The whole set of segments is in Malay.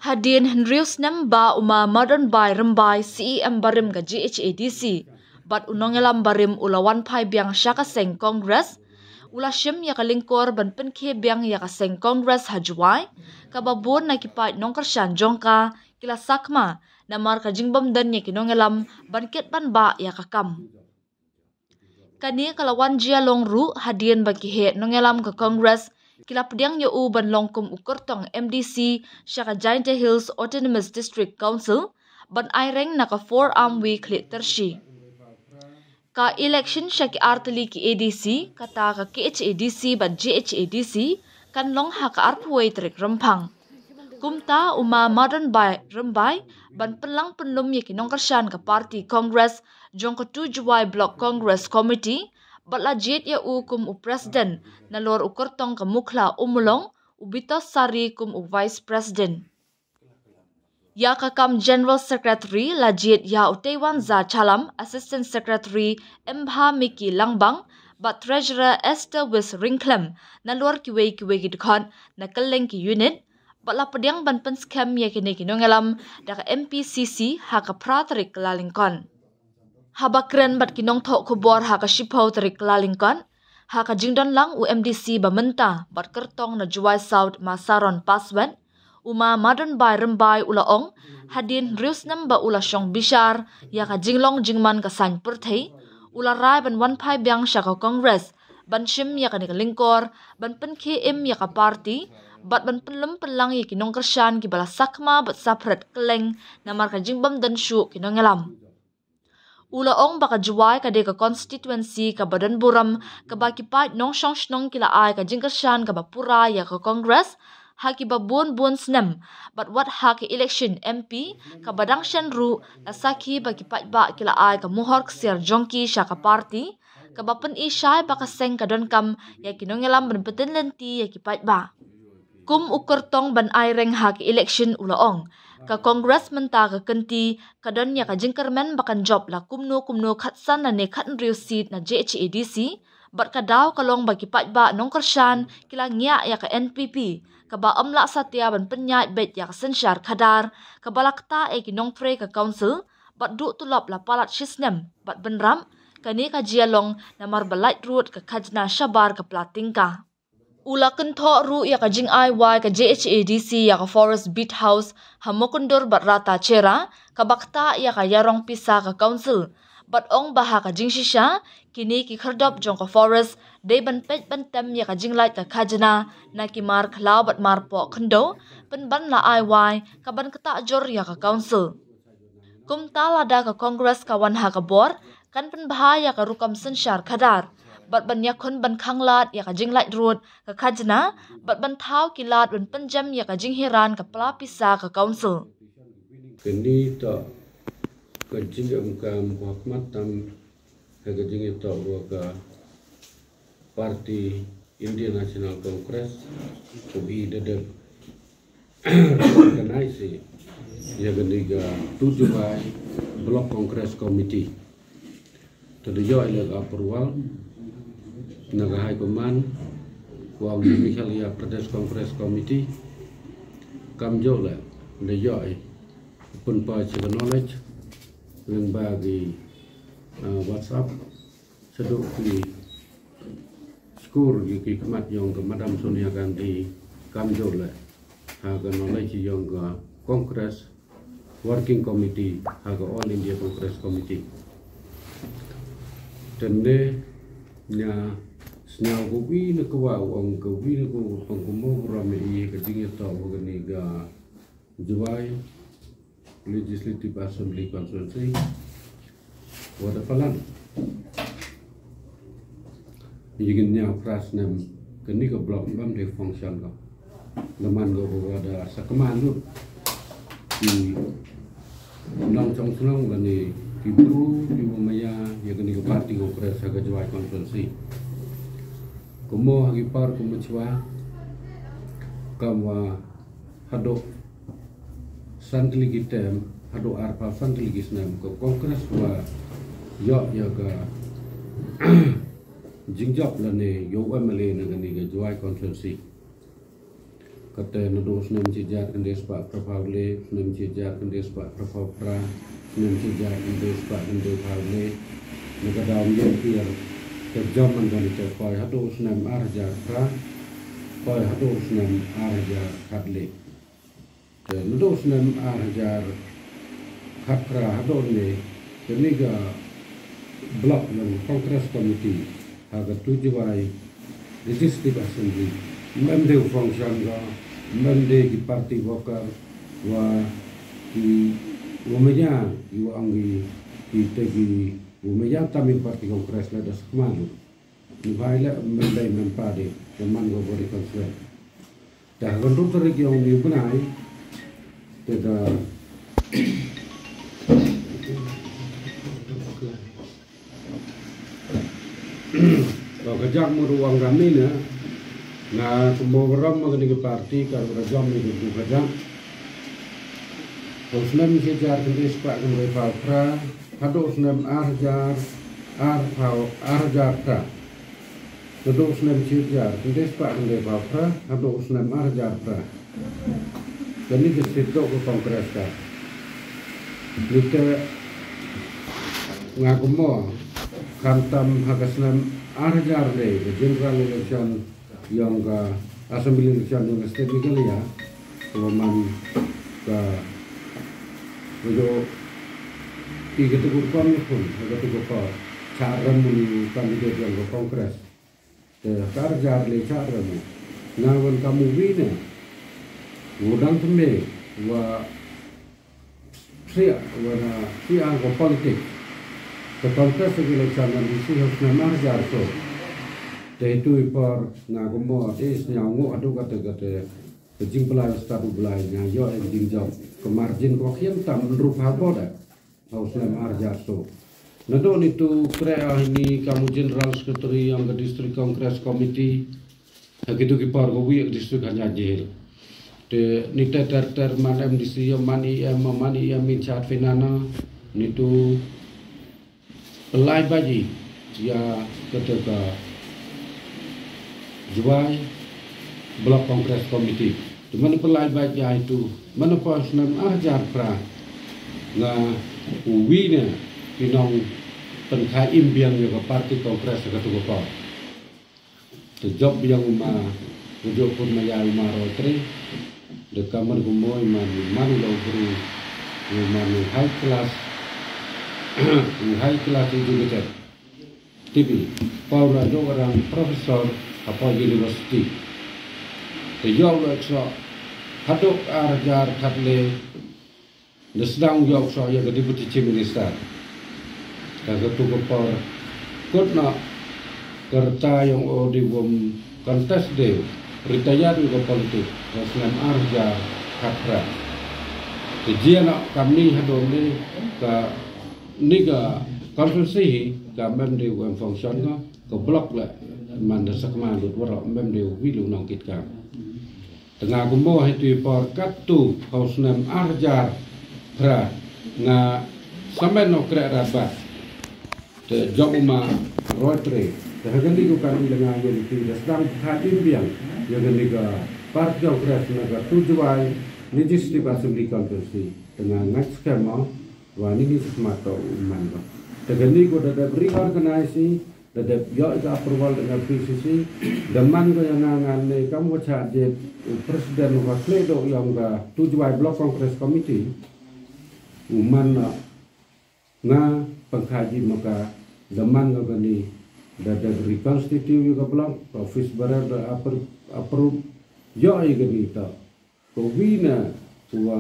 Hadin Henrius Namba Uma Modern Bai Rembai CEM Barim ga GHADC bat unongelam barim ulawan pai biang syaka seng Congress ula shim ya kalingkor ban penkhe biang ya ka seng Congress hajuai kababun na kipai nongkershan jongka kila sakma namar ka jingbam dan ya kinongelam ban ket ban ba ya kakam kani kalawan jia longru hadien bagi he nongelam ke Congress kila pediang ya u ban longkum ukurtong MDC syaka Giant Hills Autonomous District Council ban aireng na ka 4-arm week lit tershi ka election syaki arteli ki ADC kata ka KHADC ban GHADC kan long ha ka arpuai trik rempang kumta uma modern bai rembai ban pelang penlum ya kinong kershan ka parti Congress jong ka 2 July Block Congress Committee batla jet ya u kum u president na lor ukurtong ka mukla umulong ubitos sari kum u vice president ya kakam General Secretary Lajit ya Utewan Za Chalam, Assistant Secretary Mbha Miki Langbang, but Treasurer Esther Wis Rinklem, na luar kiwei gidkon na kaleng ki unit, but la pediang ban pen scam ya kini kinongelam daka MPCC haka pratrik lalingkon. Habakren bat kinong tok kubor haka shipau tarik lalingkon, haka jingdon lang UMDC bamenta bat kertong na Juwai South Masaron Paswen, Uma Modern Bai Rembai ulaong hadin rius namba ula syong bishar ya ka jinglong jingman ka san perthei ula rai ban wan pai biang syaka Congress ban shim ya ka nikalingkor ban pen KM ya ka party bat ban penlem pelang ya kinong kershan ki bala sakma bat sapret keleng namar ka jingbam dan syu kinong ngelam ulaong baka juwai ka de ka constituency ka badan buram ka baki pai nong syong shnong kila ai ka jingkershan ka bapura ya ka Congress haki babun bun snem but what haki election MP ka badang shan ru na saki bagi ba kila ai ka muhor ksir jongki syaka party ka bapen isyai baka seng ka don kam ya kinongelam ban peten lenti ya ki ba kum ukurtong ban aireng haki election ulaong ka Congress menta ka kenti ka don ya ka jingkermen bakan job la kumno khatsan na ne khatn riu seat na JHADC bat ka daw kalong bagi ba nongkershan kila ngia ya ka NPP kaba amla satya ban penyai bet yak sensyar khadar kabalakta e kinong pre ka council bat du tulap la palat shisnem bat benram kani ka jialong namar balait root ka khajna shabar ka platingka ula kentho ru ya ka jing IY ka JHADC ya ka Forest Beat House hamokundur bat rata chera kabakta ya ka yarong pisa ka council bat ong baha ka jing shisha kini ki khardop jong ka forest de ban pet ban tem ya ka jing light ka khajna na ki mar khlau bat mar po khndo pen ban la IY ka ban kata jor ya ka council kum talada ka Congress ka wan ha ka bor kan pen bahaya ka rukam sensyar khadar bat ban yakon ban khanglat ya ka jing light road ka khajna bat ban thau kilat ban penjam ya ka jing hiran ka pelapisa ka council kini to kajing angkam Muhammad tam kajing itu waga parti Indian National Congress ubi dedek organize ya ganiga 2 July Block Congress Committee terdejo ilag approval naga high command wa Meghalaya Pradesh Congress Committee kamjola dejo pun pa knowledge yang bagi WhatsApp seduk di skor di kemat yang ke Madam Sonia Gandhi kamjol le haga knowledge yang ke Congress Working Committee haga All India Congress Committee tende nya snya gobi ne kwa ong gobi ne ko pangkumo rame i ke dinge to begini ga Juwai Legislative Assembly Constituency wada falan yigin nya prasnem kini ke blok bam de function ko leman go wada sakman lu di nong chong sunong lani di buru di maya ya kini ke parti ko press ga Juwai Constituency kumo hagi par kumo chwa kamwa hadok santli gitem hado arpa santli gisnam ko Congress wa yo ya ga jingjop la ne yo MLA na ga ni ga Juwai Constituency kata nados nem cijar kendes pak prapavle nem cijar kendes pak prapavra nem cijar kendes pak kendes pavle negara umum pier terjaman kan itu koi hados nem arja pra koi hados nem arja kadle nados nem arja kadra hadone keniga blok yang Kongres Komiti agak tujuai Legislative Assembly memde function ga memde di parti vokal wa di umeja yu anggi di tegi umeja tamin parti Kongres la das kemalu ni baila memde mempade teman go bori konsel dah gondu region ni bunai teda kalau kejak meruang kami na kumboram magani ke parti kalau rajam itu kejak usnam sejar kendis pak kembali pra hado usnam arjar pra hado usnam sejar kendis pak kembali pra hado usnam arjar pra jadi kita ke kongres ka kita ngakumo kantam hakasnam arjar le general election yang ka assembly election yang state legal ya man ka jo tiga tu pun ada tu ko cara muni kandidat yang ke kongres arjar le cara mu nawan kamu wina udang tembe wa sia wana sia ko politik Kepala election yang diisi harus nama jarso. Itu ipar ngagumo is nyangu adu kata kejing pelai stadu belai ngayo yang jingjau kemargin kokian tam menurut haboda harus nama jarso. Nadon itu krea ini kamu General Secretary yang ke Distrik Kongres Komiti begitu kipar gowi distrik hanya jahil. De nita ter man MDC mani in charge finana nitu pelai baji ya ketika juai blok Kongres Komiti di mana pelai baji itu mana pas nam arjar pra na uwina pinong penkai imbiang ya parti Kongres ketua kau job yang ujo pun maya rotre dekaman kumoy man lo guru man high class educated TV Paula do orang profesor apa university jauh ekstra hadok arjar katle nesdang jauh so ya ke deputy chief minister kagak tu kepor kotna kerta yang di bom kontes de retayar juga politik Muslim arja kakra kejian kami hadone ke niga konferensi ka memde wan function ko blok la man da sakma lut wara memde wilu nongkit ka tengah gumbo itu por katu hausnam arjar pra nga sameno kra rabat te jomuma rotre te hagandi ko kan dengan yang itu sedang hadir biang yang niga parti kongres naga tujuai legislative assembly konferensi dengan next skema wani ni semata uman ko tegani ko da reorganize da yo ka approval dengan PCC daman ko yang ngane kamu cha je presiden wa kledo yang ga tujuai blok Kongres Komiti uman na pengkaji maka daman ko gani da reconstitute ko blok office barar da approve yo ai gani ta ko wina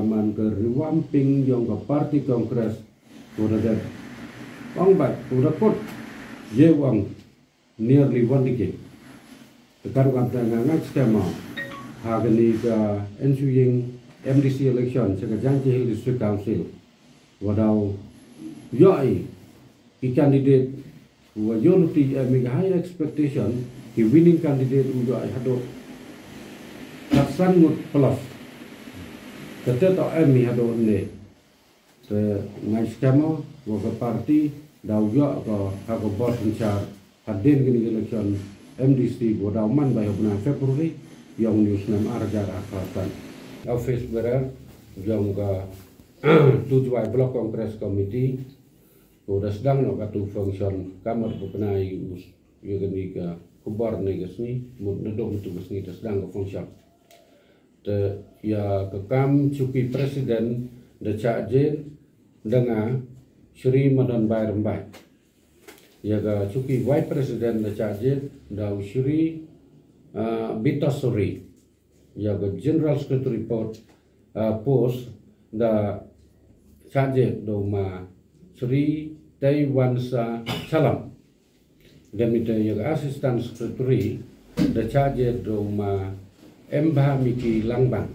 man ke revamping yang ke parti Kongres udah ada orang baik udah pun ye wang nearly 1 decade tekan kata ngangat skema hagani ke ensuing MDC election sekarang Jahil District Council wadau yoi ki candidate wa unity high expectation ki winning candidate udah hado sangat plus Ketika kami ada ni, ngai skema, waktu parti, dauja ke bos pencar hadir kini election MDC, wadau man bayar bulan Februari, yang news nam arjar akatan office berer yang ga tujuai blok kongres komiti udah sedang nak tu function kamar berkenai us ya gani ga kubar negasni mudodom tu gasni sedang ga function te ya kekam cuki presiden da cakjen dengan Sri Madan Bai Rembai ya ga cuki vice president da cakjen da Sri Bitasuri ya ga general secretary post da cakjen do ma Sri Taiwansa Salam dan itu ya ga assistant secretary da cakjen do ma Embah Miki Langbang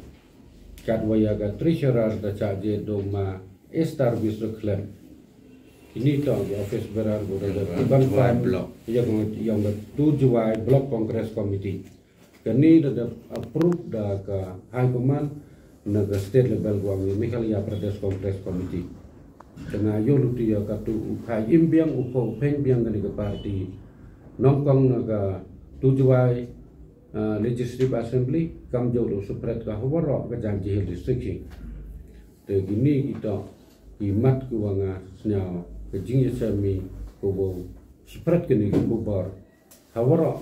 Kadwaya ga treasurer da cakjen do ma Estar Bisreklem ini tahu di office berar bukan blok yang tujuai blok kongres komiti kini dah approve dah ke high command naga state level guang ni Meghalaya Pradesh Kongres Komiti dengan yoluti ya katu hai imbiang upo peng biang kani ke parti nongkong naga tujuai legislative assembly kam jauh spread ke hawarok ke janji district begini kita imat kuanga senyal kejingnya semi kubo spread kini kubar hawara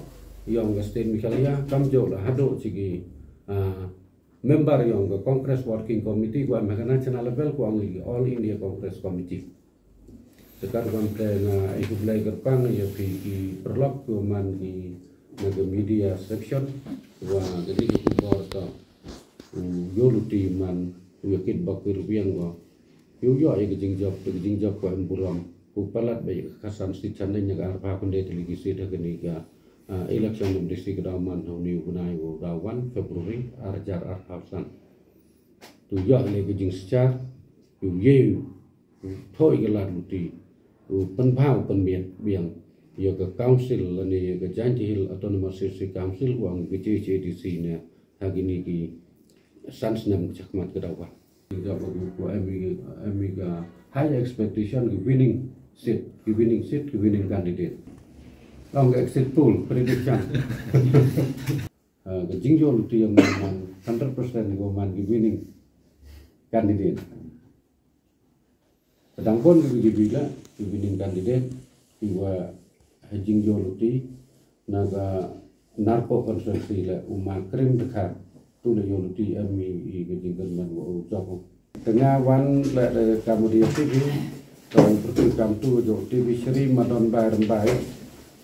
yang ke state Meghalaya kam jauh lah hado cigi member yang ke Congress Working Committee gua national level gua All India Congress Committee sekarang na ikut belajar pang ya di perlok kuman di media section gua jadi kubar ta yoluti man yakit bakir biang gua yo ya gejing job ko emburam upalat bay kasan sichannya ga arpa kunde televisi da geniga election of district daman honi gunai go dawan Februari arjar arhafsan tu ya le gejing secar yu ye thoi galat luti penphau penmiet biang ya ke council ne ke janji hill autonomous city council wang GCDC ne hagini ki sans nam chakmat ke dawan Amiga high expectation winning seat candidate. Long exit poll prediction. Kejingjo luti yang 100% goman winning candidate. Sedang pun bila winning candidate iwa hajingjo luti naga narko konsensi la umat krim dekat. Tu le yoluti ami gejingkan man wo joko tengah wan le kemudian TV tahun pertama tu jo TV Sri Madan Bai Rembai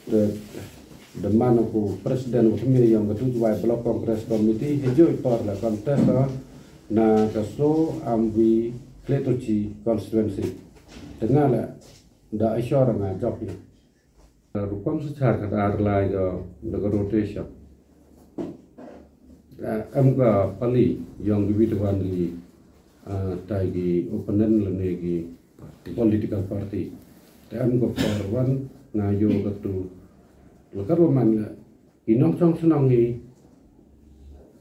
de mana ku presiden utami yang ketujuh blok kongres komiti hijau ipor la kontes na kaso ambi kletoci constituency tengah la da isyara nga job ya rupam secara kadar la jo de rotation amga pali yang dibiduan di tagi opponent lenegi political party amga parwan ngayo ketu lekar man inong song senangi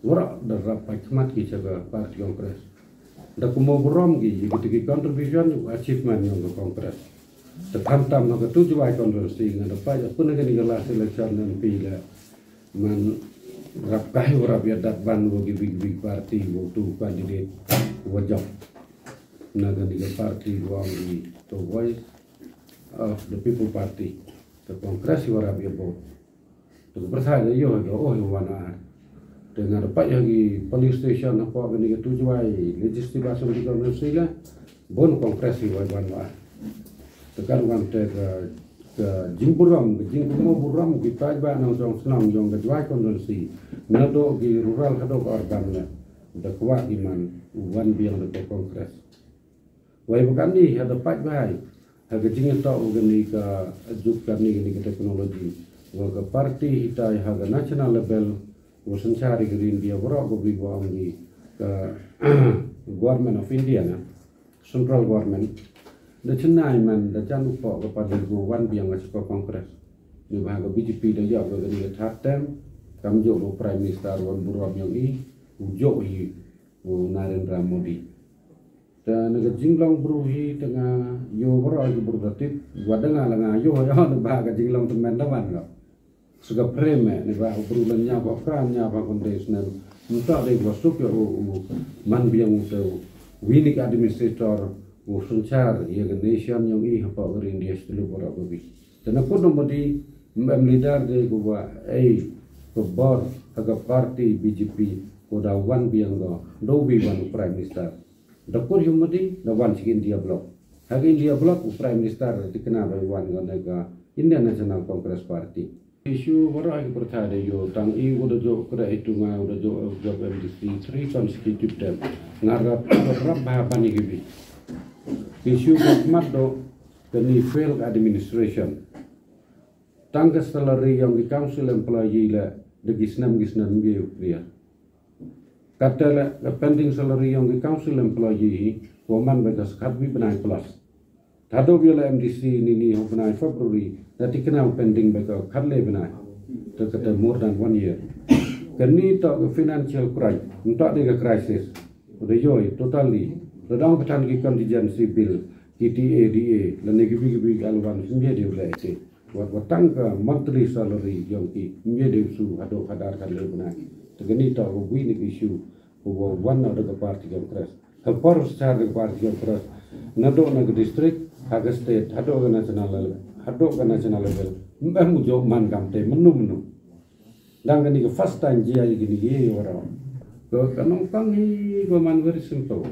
wara darap pakmat ki jaga parti kongres da kumo borom gi gitu contribution achievement yang kongres tekantam no ketu juai konversi ngada pa ya pun ngani gala selection nan pila man rapai rabiat datban bagi big party waktu kandidat wajib naga tiga party wang di the voice of the people party the kongres rabiat bau tu percaya yo wana dengan rapat lagi police station apa benda itu jual legislative assembly konvensi lah bon kongres wana tekan wan te jingburam buram kita ba nang jong senam jong gajwai konvensi nado gi rural kado organ la da kwa iman wan biang de kongres wai bukan ni ada pat bai ha gejing to gani ka juk karni gani ka teknologi wa ka parti hitai ha ga national level wo sancari green dia bro go bi go amgi ka government of India na central government da chenai man da janu po kepada wan biang ke kongres ni bahaga BJP da ya ga ni thatem kam jo prime minister wan buram yang ni ujo hi Narendra Modi dan ga jinglong bruhi tengah yo bro ga burdatit wadanga langa yo ya da bahaga jinglong teman lawan ga sega preme ni ba berulan nya ba kran nya ba kondes na muta de wasuk yo man biang uto winik administrator u sunchar ye nation yang i hapa India stelu bora babi tena kono modi mbam leader de ko ba ko bor aga party BJP ko da wan biang do bi wan prime minister da ko yumodi da wan sigin dia block hagi India block prime minister dikenal by wan ga Indian National Congress Party isu wara yang pertama yo tang i udah jo kira itu udah jo job MDC 3 consecutive term ngarap apa ni gibi isu mat do kini failed administration tangga salary yang di council employee la de gisnam biu dia kata la pending salary yang di council employee woman bekas kadwi benai plus tado biala MDC ni benai February nanti kena pending beka kadle benai terkata more than 1 year kini tak financial crisis untuk ada crisis udah joy totally redang petan ki contingency bill KTA DA dan gibi alwan sembilan dia boleh itu buat tangga monthly salary yang ki sembilan su hado kadar kadle benai kini tak we ni issue over one of the party congress kapor secara party congress nado na district haga state hado ke national level mbah mujo man kamte menu dan kan ke first time dia gini ye orang ko kanong kang hi ko man very simple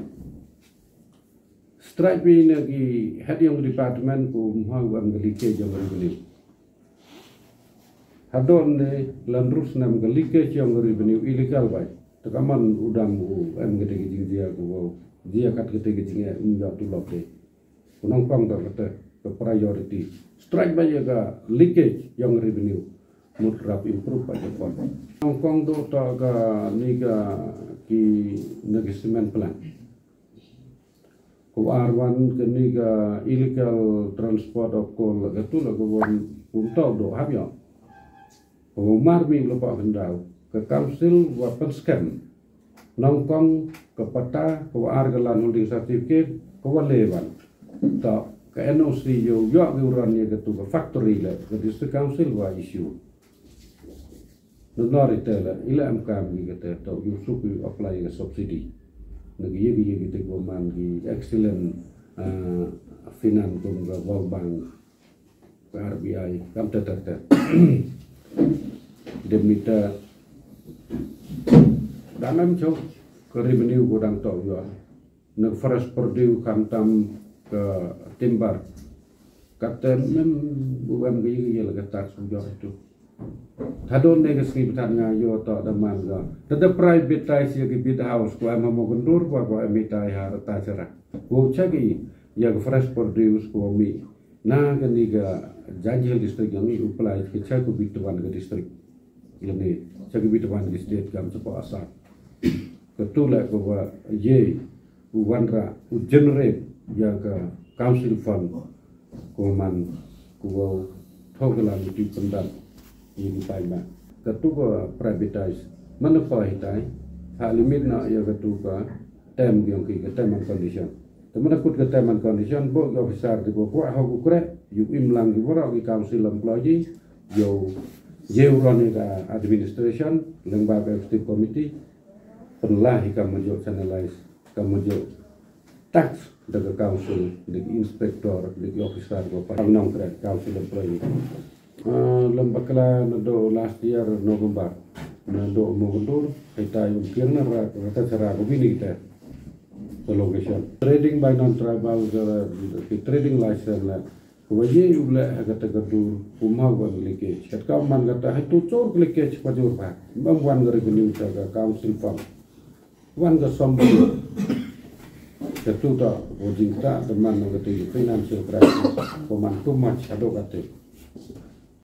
strike bi nagi head yang department ko mau ngali ke jong revenue hadon ne landrus nam ngali ke jong revenue illegal bai tekaman udang am gede gijing dia ko dia kat gede gijing ya unja tu loke kunong kang kata ke priority strike banyak ga leakage yang revenue mutrap improve pada pon Hong Kong do ta ga niga ki negisment plan ko arwan ke niga illegal transport of coal ga tu la ko won unta do habyo ko marmi lo pa gendau ke council weapon scam Hong Kong ke pata ko argalan holding certificate ko lewan ta ke NOC yo urannya ke factory le ke district council wa issue nor itela ila amkam ni kata to you should apply a subsidy nagi ye gitu ko man gi excellent finance ko ga World Bank RBI kam tata demita danam chok ke revenue ko dang to yo nag forest produce kam tam ke timbar kata mem bukan gaya laga tak sujud itu hadon nega skriptan ngayo to daman ga tada privatize ya bid house ko am mo gondor ko emitai harta cara ko chagi ya fresh produce ko mi na gani ga janjel district yang i apply ke chaku bitwan ga district ini chaku bitwan ga state kam cepo asap ketula ko wa ye wanra generate ya ke council fund ko man ko thogalan di pendan ini paima ketua privatize mana kau hitai hal limit nak ya ketua term yang kita term and condition teman aku ke term and condition bo ga besar di bo aku kure yu imlang di bora di council employee yo jeuran ga administration lembaga executive committee penlah hikam menjok channelize kamu tax dari council, dari inspektor, dari officer, nong kred council employee. Lembaga nado last year November, nado Mogundur, kita yung kira rata cara begini kita location. Trading by non-tribal, trading license lah. Wajib ulah kata gadur, umah buat leakage. Kata man kata itu cor leakage pada urang. Bangwan revenue jaga council fund. Wan ke sombong. Ketua wajib tak teman mengerti financial crisis, koman too much adok kata.